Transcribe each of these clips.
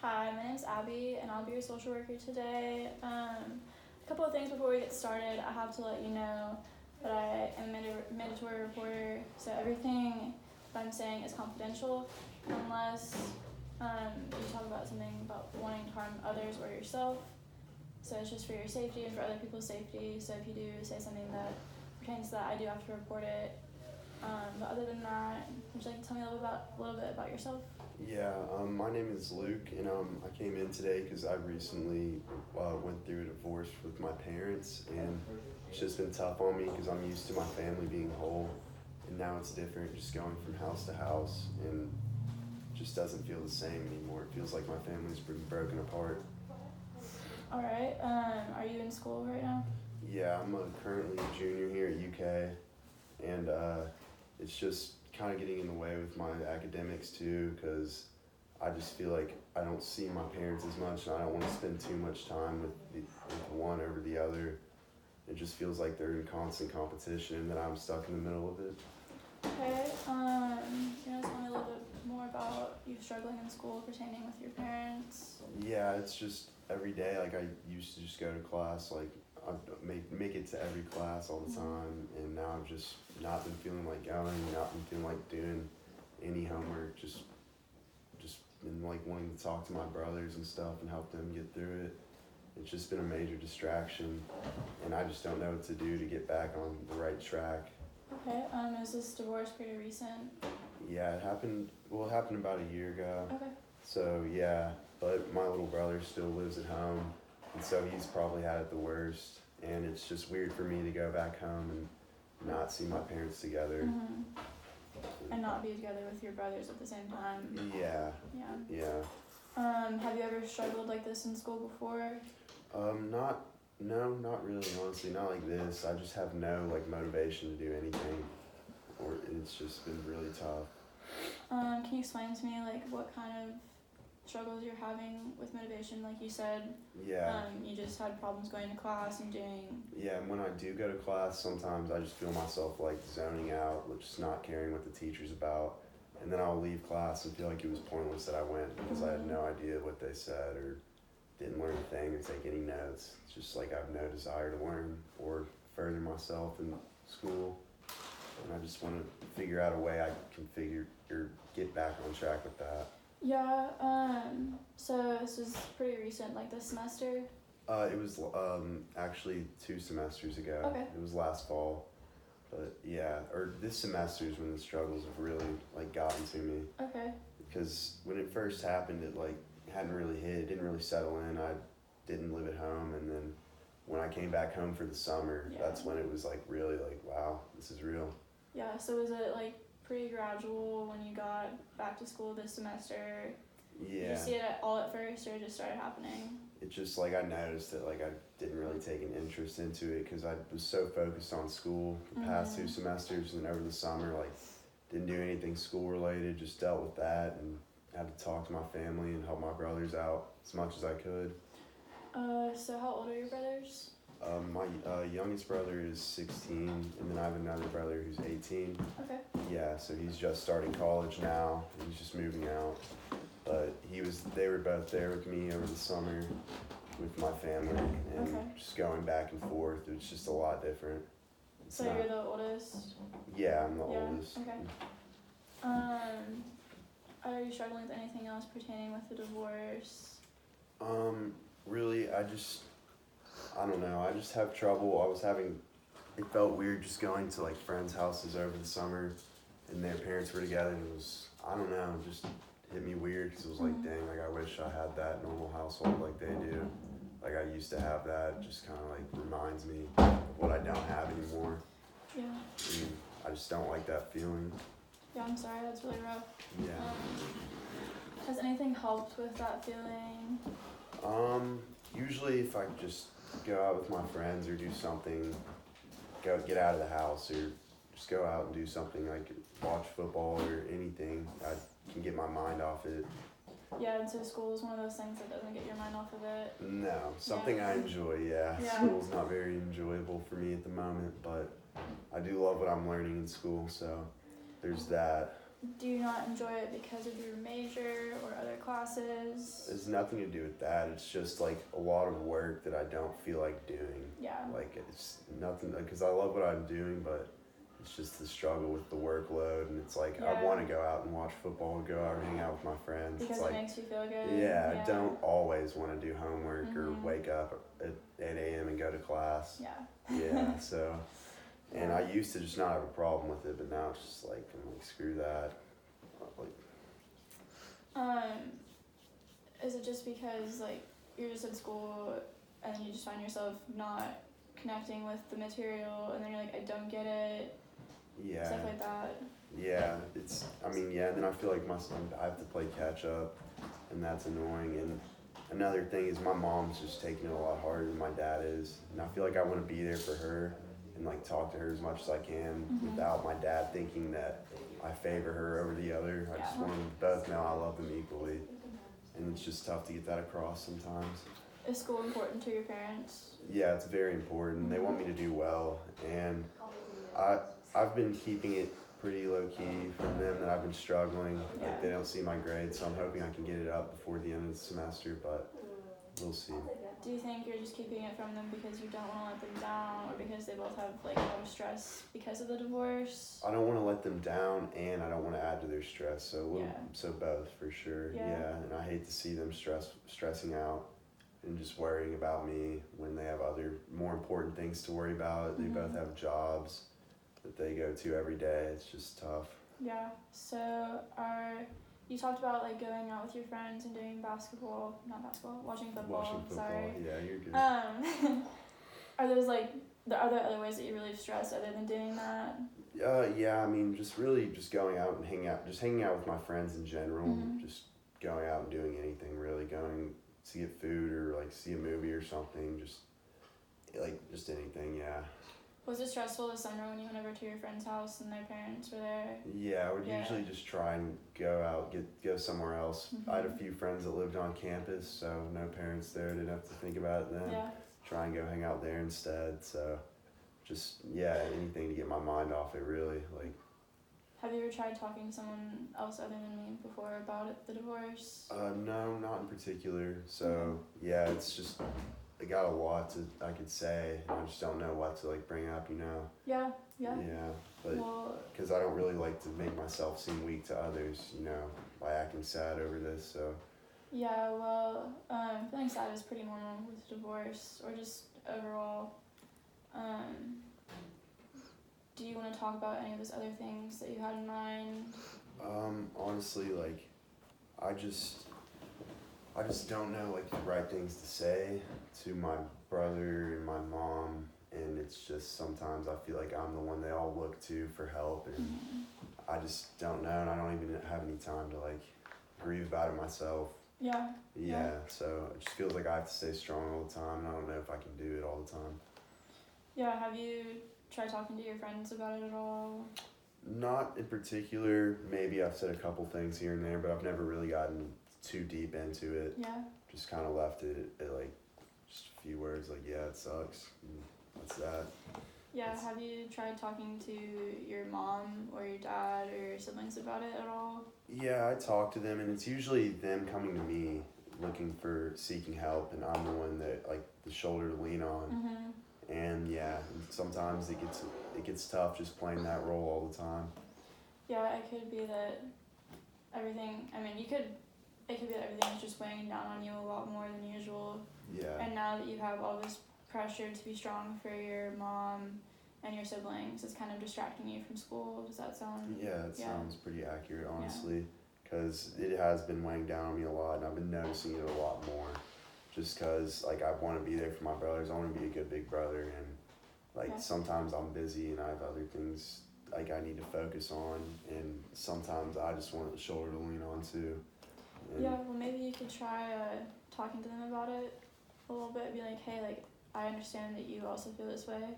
Hi, my name's Abby, and I'll be your social worker today. A couple of things before we get started. I have to let you know that I am a mandatory reporter, so everything that I'm saying is confidential unless you talk about something about wanting to harm others or yourself. So it's just for your safety and for other people's safety. So if you do say something that pertains to that, I do have to report it. But other than that, would you like to tell me a little bit about yourself? Yeah, my name is Luke, and I came in today because I recently went through a divorce with my parents, and it's just been tough on me because I'm used to my family being whole, and now it's different, just going from house to house, and just doesn't feel the same anymore. It feels like my family's been broken apart. All right. Are you in school right now? Yeah, I'm currently a junior here at UK, and it's just kind of getting in the way with my academics too, because I just feel like I don't see my parents as much, and I don't want to spend too much time with one over the other. It just feels like they're in constant competition, and that I'm stuck in the middle of it. Okay. You know, tell me a little bit more about you struggling in school pertaining with your parents. Yeah, it's just every day. Like I used to just go to class, like I'd make it to every class all the time, and now I've just not been feeling like going, not been feeling like doing any homework. Just been like wanting to talk to my brothers and stuff and help them get through it. It's just been a major distraction, and I just don't know what to do to get back on the right track. Okay. Is this divorce pretty recent? Yeah, it happened. Well, it happened about a year ago. Okay. So yeah, but my little brother still lives at home, and so he's probably had it the worst. And it's just weird for me to go back home and not see my parents together. Mm-hmm. And not be together with your brothers at the same time. Yeah, Yeah. yeah. Have you ever struggled like this in school before? Not really. Honestly, not like this. I just have no like motivation to do anything, or it's just been really tough. Can you explain to me like what kind of struggles you're having with motivation? Like you said, Yeah. you just had problems going to class and doing. Yeah, and when I do go to class, sometimes I just feel myself like zoning out, like just not caring what the teacher's about. And then I'll leave class and feel like it was pointless that I went because I had no idea what they said or didn't learn a thing or take any notes. It's just like I have no desire to learn or further myself in school. And I just want to figure out a way I can figure or get back on track with that. Yeah. So this is pretty recent, like this semester. It was actually 2 semesters ago. Okay. It was last fall. But yeah, or this semester is when the struggles have really like gotten to me. Okay. Because when it first happened, it like hadn't really hit. It didn't really settle in. I didn't live at home, and then when I came back home for the summer, that's when it was like really like, wow, this is real. Yeah. So was it like pretty gradual when you got back to school this semester? Yeah. Did you see it all at first, or it just started happening? It just like I noticed that like I didn't really take an interest into it because I was so focused on school the past 2 semesters, and over the summer like didn't do anything school related, just dealt with that and had to talk to my family and help my brothers out as much as I could. So how old are your brothers? My youngest brother is 16, and then I have another brother who's 18. Okay. Yeah, so he's just starting college now. He's just moving out. But they were both there with me over the summer with my family, and just going back and forth. It was just a lot different. So you're the oldest? Yeah, I'm the oldest. Okay. Are you struggling with anything else pertaining with the divorce? Really, I don't know. I just have trouble. It felt weird just going to like friends' houses over the summer, and their parents were together, and it was, I don't know, it just hit me weird because it was like, dang, like I wish I had that normal household like they do. Like I used to have that. It just kind of like reminds me of what I don't have anymore. Yeah. And I just don't like that feeling. Yeah, I'm sorry, that's really rough. Yeah. Has anything helped with that feeling? Usually if I could just go out with my friends or do something, get out of the house or just go out and do something like watch football or anything, I can get my mind off it. Yeah, and so school is one of those things that doesn't get your mind off of it. No, something I enjoy, yeah. School's not very enjoyable for me at the moment, but I do love what I'm learning in school, so there's that. do you not enjoy it because of your major or other classes? It's nothing to do with that. It's just like a lot of work that I don't feel like doing. Yeah. Like it's nothing because I love what I'm doing, but it's just the struggle with the workload, and it's like I Yeah. want to go out and watch football, go out and hang out with my friends. Because it's like it makes you feel good. yeah, I don't always want to do homework or Mhm. wake up at 8 a.m. and go to class. Yeah. Yeah, so and I used to just not have a problem with it, but now it's just like I'm like screw that. Like Is it just because like you're just in school and then you just find yourself not connecting with the material and then you're like, I don't get it, yeah. stuff like that? Yeah, it's. I mean, yeah. And then I feel like I have to play catch up, and that's annoying. And another thing is my mom's just taking it a lot harder than my dad is, and I feel like I want to be there for her and like talk to her as much as I can Mhm. without my dad thinking that I favor her over the other. I just Yeah. want them to both know I love them equally, and it's just tough to get that across sometimes. Is school important to your parents? Yeah, it's very important. They want me to do well, and I've been keeping it pretty low key from them that I've been struggling. Yeah. Like they don't see my grades, so I'm hoping I can get it up before the end of the semester, but we'll see. Do you think you're just keeping it from them because you don't want to let them down, or because they both have like a lot of stress because of the divorce? I don't want to let them down, and I don't want to add to their stress. So Yeah. so both for sure. Yeah. And I hate to see them stressing out and just worrying about me when they have other more important things to worry about. They Mhm. both have jobs that they go to every day. It's just tough. Yeah. So you talked about like going out with your friends and doing watching football. Watching football. Sorry. Yeah, you're good. Are those like are there other ways that you really stress other than doing that? Yeah, I mean, just really just going out and hanging out with my friends in general, Mhm. just going out and doing anything really, going to get food or like see a movie or something, just anything, yeah. Was it stressful this summer when you went over to your friend's house and their parents were there? Yeah, I would Yeah. usually just try and go out, go somewhere else. I had a Mhm. few friends that lived on campus, so no parents there, didn't have to think about it then. Yeah. Try and go hang out there instead, so just, yeah, anything to get my mind off it really, like. Have you ever tried talking to someone else other than me before about the divorce? No, not in particular. So yeah, it's just I got a lot I could say. And I just don't know what to like bring up, you know. Yeah. Yeah, but Well, because I don't really like to make myself seem weak to others, you know, by acting sad over this. So yeah, feeling sad is pretty normal with divorce or just overall. Do you want to talk about any of those other things that you had in mind? honestly, like I just don't know like the right things to say to my brother and my mom, and it's just sometimes I feel like I'm the one they all look to for help, and Mhm. I just don't know, and I don't even have any time to like grieve about it myself. Yeah. Yeah, so it just feels like I have to stay strong all the time, and I don't know if I can do it all the time. Yeah, have you tried talking to your friends about it at all? Not in particular. Maybe I've said a couple things here and there, but I've never really gotten too deep into it. Yeah. Just kind of left it at like just a few words, like yeah, it sucks. And that's that. Yeah, have you tried talking to your mom or your dad or your siblings about it at all? Yeah, I talk to them, and it's usually them coming to me, seeking help, and I'm the one that like the shoulder to lean on. Mm-hmm. And yeah, sometimes it gets tough just playing that role all the time. Yeah, it could be that it could be that everything's just weighing down on you a lot more than usual. Yeah. And now that you have all this pressure to be strong for your mom and your siblings, it's kind of distracting you from school. Does that sound? Yeah, it Yeah. sounds pretty accurate, honestly, because it has been weighing down on me a lot, and I've been noticing it a lot more. Just because, like, I want to be there for my brothers, I want to be a good big brother, and like Yeah. sometimes I'm busy and I have other things like I need to focus on, and sometimes I just want the shoulder to lean on too. And Yeah, well, maybe you could try talking to them about it a little bit. Be like, hey, like, I understand that you also feel this way,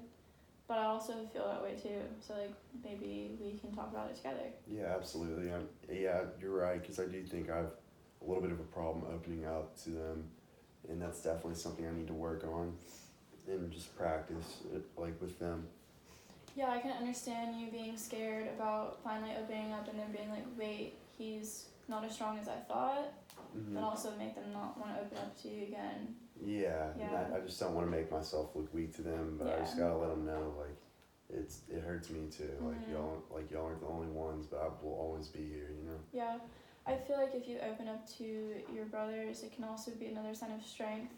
but I also feel that way too. So, like, maybe we can talk about it together. Yeah, absolutely. Yeah, you're right, because I do think I've a little bit of a problem opening up to them, and that's definitely something I need to work on and just practice it, like with them. Yeah, I can understand you being scared about finally opening up and then being like, wait, he's not as strong as I thought, but also make them not want to open up to you again. Yeah, Yeah. and I just don't want to make myself look weak to them, but I just Yeah. gotta let them know, like, it hurts me too. Like y'all aren't the only ones, but I will always be here, you know. Yeah, I feel like if you open up to your brothers, it can also be another sign of strength.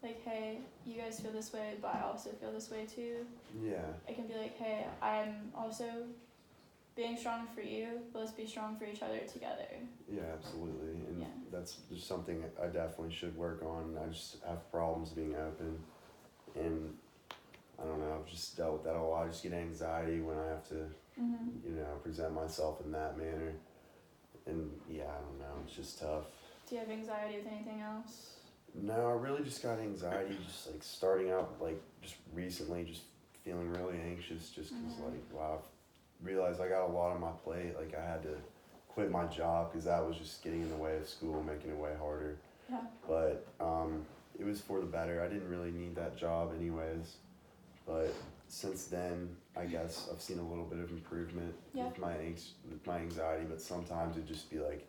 Like, hey, you guys feel this way, but I also feel this way too. Yeah. It can be like, hey, I'm also being strong for you, but let's be strong for each other together. Yeah, absolutely, and Yeah. that's just something I definitely should work on. I just have problems being open, and I don't know. I've just dealt with that a lot. I just get anxiety when I have to, you know, present myself in that manner, and yeah, I don't know. It's just tough. Do you have anxiety with anything else? No, I really just got anxiety, just like starting out, like just recently, just feeling really anxious, just because like wow, I've realized I got a lot on my plate. Like I had to quit my job because that was just getting in the way of school, making it way harder. Yeah. But it was for the better. I didn't really need that job anyways. But since then, I guess I've seen a little bit of improvement with my anxiety. But sometimes it'd just be like,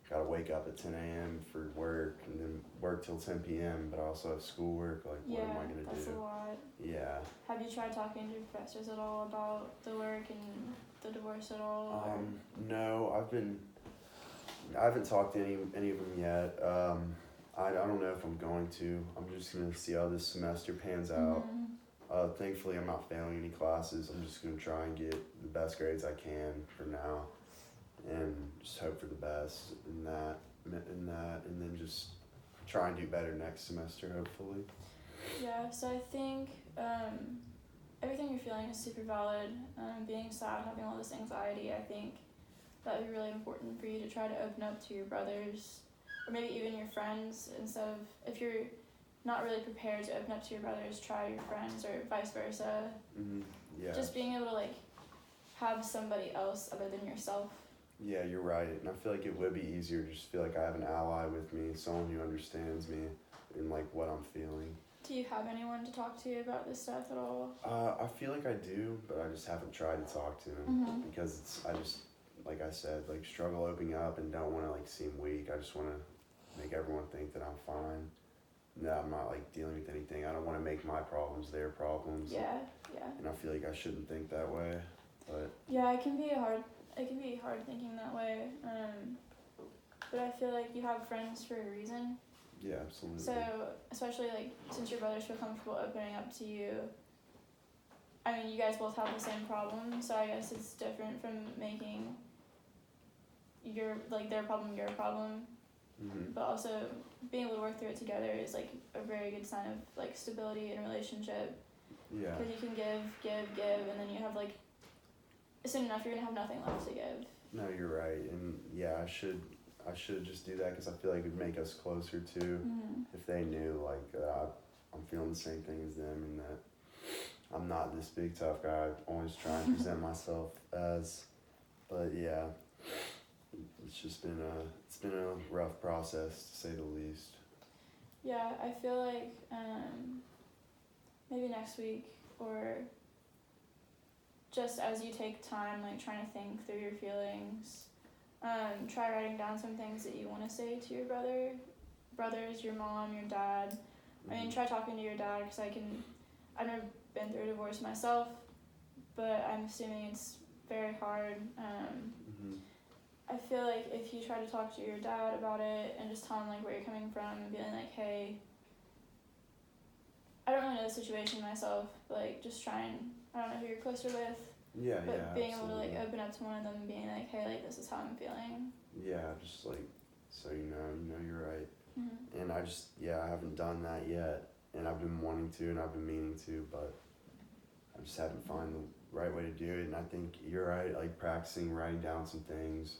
gotta wake up at 10 a.m. for work and then work till 10 p.m. But I also have schoolwork. Like, what am I gonna do? That's a lot. Yeah. Have you tried talking to your professors at all about the work and the divorce at all? No, I haven't talked to any of them yet. I don't know if I'm going to. I'm just gonna see how this semester pans out. Thankfully, I'm not failing any classes. I'm just gonna try and get the best grades I can for now, and just hope for the best in that, and then just try and do better next semester, hopefully. Yeah. So I think everything you're feeling is super valid. Being sad, having all this anxiety, I think that would be really important for you to try to open up to your brothers, or maybe even your friends, instead of, if you're not really prepared to open up to your brothers, try your friends, or vice versa. Yeah. Just being able to like have somebody else other than yourself. Yeah, you're right, and I feel like it would be easier to just feel like I have an ally with me, someone who understands me and like what I'm feeling. Do you have anyone to talk to about this stuff at all? I feel like I do, but I just haven't tried to talk to him because I just, like I said, like struggle opening up and don't want to like seem weak. I just want to make everyone think that I'm fine, that I'm not like dealing with anything. I don't want to make my problems their problems. Yeah. And I feel like I shouldn't think that way, but. Yeah, it can be hard thinking that way. But I feel like you have friends for a reason. Yeah, absolutely. So, especially like since your brothers feel comfortable opening up to you, I mean, you guys both have the same problem, so I guess it's different from making their problem your problem. But also being able to work through it together is like a very good sign of like stability in a relationship. Yeah. Because you can give, and then you have like, soon enough you're gonna have nothing left to give. No, you're right, and yeah, I should just do that because I feel like it would make us closer too if they knew like that I'm feeling the same thing as them and that I'm not this big tough guy. I always try and present myself as, but yeah, it's been a rough process to say the least. Yeah, I feel like maybe next week or just as you take time like trying to think through your feelings, try writing down some things that you want to say to your brothers, your mom, your dad. I mean, try talking to your dad because I've never been through a divorce myself, but I'm assuming it's very hard. I feel like if you try to talk to your dad about it and just tell him like where you're coming from and being like, hey, I don't really know the situation myself, but like just try and, I don't know who you're closer with. Yeah, but being absolutely. able to like open up to one of them and being like, hey, like this is how I'm feeling. Yeah, just like so you know you're right. And I haven't done that yet, and I've been wanting to and I've been meaning to, but I just haven't found the right way to do it. And I think you're right, like practicing writing down some things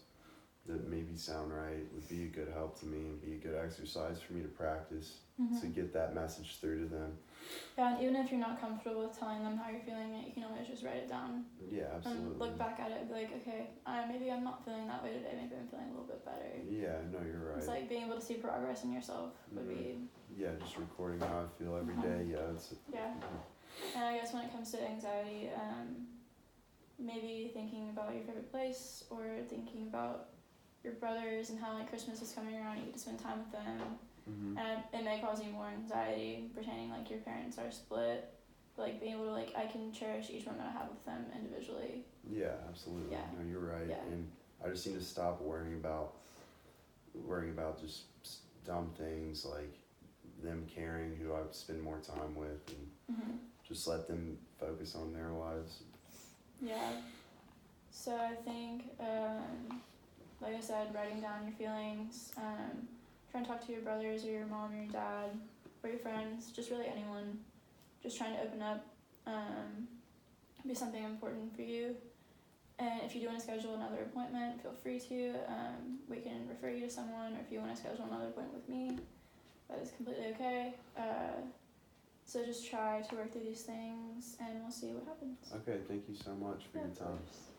that maybe sound right would be a good help to me and be a good exercise for me to practice to get that message through to them. Yeah, and even if you're not comfortable with telling them how you're feeling, you can always just write it down. Yeah, absolutely. And look back at it and be like, okay, maybe I'm not feeling that way today, maybe I'm feeling a little bit better. Yeah, no, you're right. It's like being able to see progress in yourself would be... Yeah, just recording how I feel every day, yeah. Yeah. And I guess when it comes to anxiety, maybe thinking about your favorite place or thinking about your brothers and how like Christmas is coming around and you get to spend time with them. Mm-hmm. And it may cause you more anxiety pretending like your parents are split, but like being able to like I can cherish each moment I have with them individually. Yeah, absolutely. Yeah. No, you're right. Yeah. And I just need to stop worrying about just dumb things like them caring who I spend more time with, and just let them focus on their lives. Yeah. So I think, like I said, writing down your feelings, trying to talk to your brothers or your mom or your dad or your friends, just really anyone, just trying to open up, be something important for you. And if you do want to schedule another appointment, feel free to. We can refer you to someone, or if you want to schedule another appointment with me, that is completely okay. So just try to work through these things, and we'll see what happens. Okay, thank you so much for your Of time. course.